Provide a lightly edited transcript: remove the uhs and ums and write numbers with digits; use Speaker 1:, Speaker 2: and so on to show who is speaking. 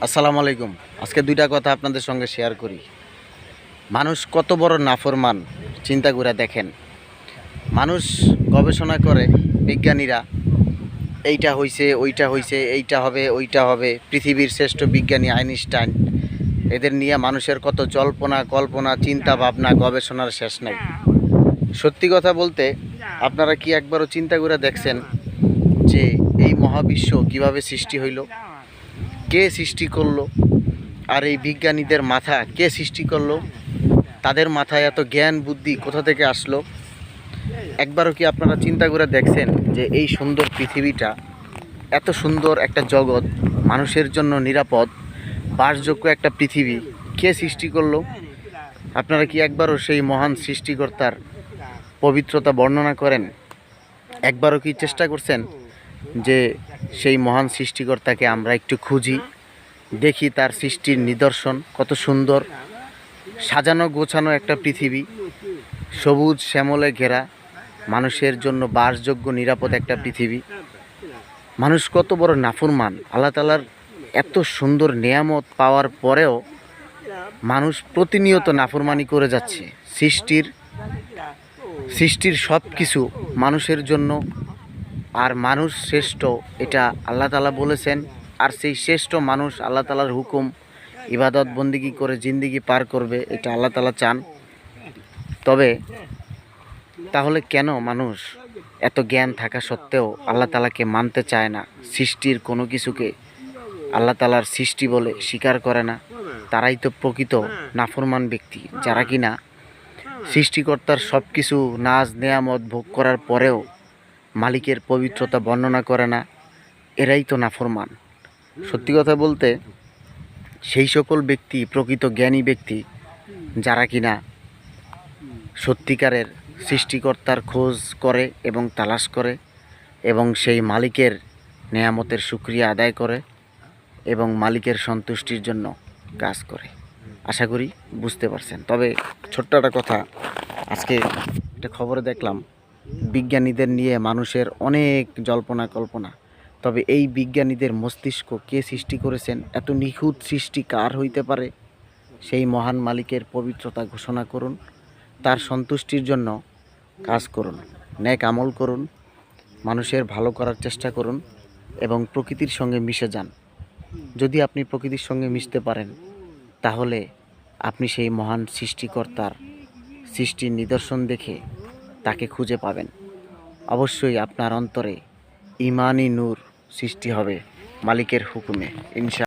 Speaker 1: আসসালামু আলাইকুম। আজকে দুইটা কথা আপনাদের সঙ্গে শেয়ার করি। মানুষ কত বড় নাফরমান চিন্তা করে দেখেন। মানুষ গবেষণা করে, বিজ্ঞানীরা এইটা হইছে, ওইটা হইছে, এইটা হবে, ওইটা হবে। পৃথিবীর শ্রেষ্ঠ বিজ্ঞানী আইনস্টাইন, এদের নিয়ে মানুষের কত জল্পনা কল্পনা, চিন্তা ভাবনা, গবেষণার শেষ নাই। সত্যি কথা বলতে, আপনারা কি একবারও চিন্তা করে দেখছেন যে এই মহাবিশ্ব কিভাবে সৃষ্টি হইল, কে সৃষ্টি করলো, আর এই বিজ্ঞানীদের মাথা কে সৃষ্টি করলো? তাদের মাথায় এত জ্ঞান বুদ্ধি কোথা থেকে আসলো? একবারও কি আপনারা চিন্তা করে দেখছেন যে এই সুন্দর পৃথিবীটা, এত সুন্দর একটা জগৎ, মানুষের জন্য নিরাপদ বাসযোগ্য একটা পৃথিবী কে সৃষ্টি করলো? আপনারা কি একবারও সেই মহান সৃষ্টিকর্তার পবিত্রতা বর্ণনা করেন? একবারও কি চেষ্টা করছেন যে সেই মহান সৃষ্টিকর্তাকে আমরা একটু খুঁজি, দেখি তার সৃষ্টির নিদর্শন কত সুন্দর, সাজানো গোছানো একটা পৃথিবী, সবুজ শ্যামলে ঘেরা, মানুষের জন্য বাসযোগ্য নিরাপদ একটা পৃথিবী। মানুষ কত বড় নাফরমান! আল্লাহ তাআলার এত সুন্দর নেয়ামত পাওয়ার পরেও মানুষ প্রতিনিয়ত নাফরমানি করে যাচ্ছে। সৃষ্টির সব কিছু মানুষের জন্য, আর মানুষ শ্রেষ্ঠ এটা আল্লাহ তাআলা বলেছেন। আর সেই শ্রেষ্ঠ মানুষ আল্লাহ তাআলার হুকুম ইবাদত বন্দিগি করে জিন্দিগি পার করবে, এটা আল্লাহ তাআলা চান। তবে তাহলে কেন মানুষ এত জ্ঞান থাকা সত্ত্বেও আল্লাহ তাআলাকে মানতে চায় না, সৃষ্টির কোনো কিছুকে আল্লাহ তাআলার সৃষ্টি বলে স্বীকার করে না? তারাই তো প্রকৃত নাফরমান ব্যক্তি, যারা কিনা সৃষ্টিকর্তার সব কিছু নাজ নেয়ামত ভোগ করার পরেও মালিকের পবিত্রতা বর্ণনা করে না। এরাই তো নাফরমান। সত্যি কথা বলতে, সেই সকল ব্যক্তি প্রকৃত জ্ঞানী ব্যক্তি যারা কিনা সত্যিকারের সৃষ্টিকর্তার খোঁজ করে এবং তালাশ করে এবং সেই মালিকের নেয়ামতের শুকরিয়া আদায় করে এবং মালিকের সন্তুষ্টির জন্য কাজ করে। আশা করি বুঝতে পারছেন। তবে ছোট্ট একটা কথা, আজকে একটা খবরে দেখলাম বিজ্ঞানীদের নিয়ে মানুষের অনেক জল্পনা কল্পনা। তবে এই বিজ্ঞানীদের মস্তিষ্ক কে সৃষ্টি করেছেন? এত নিখুঁত সৃষ্টি কার হইতে পারে? সেই মহান মালিকের পবিত্রতা ঘোষণা করুন, তার সন্তুষ্টির জন্য কাজ করুন, নেক আমল করুন, মানুষের ভালো করার চেষ্টা করুন এবং প্রকৃতির সঙ্গে মিশে যান। যদি আপনি প্রকৃতির সঙ্গে মিশতে পারেন, তাহলে আপনি সেই মহান সৃষ্টিকর্তার সৃষ্টির নিদর্শন দেখে তাকে খুঁজে পাবেন। অবশ্যই আপনার অন্তরে ইমানি নূর সৃষ্টি হবে মালিকের হুকুমে, ইনশাআল্লাহ।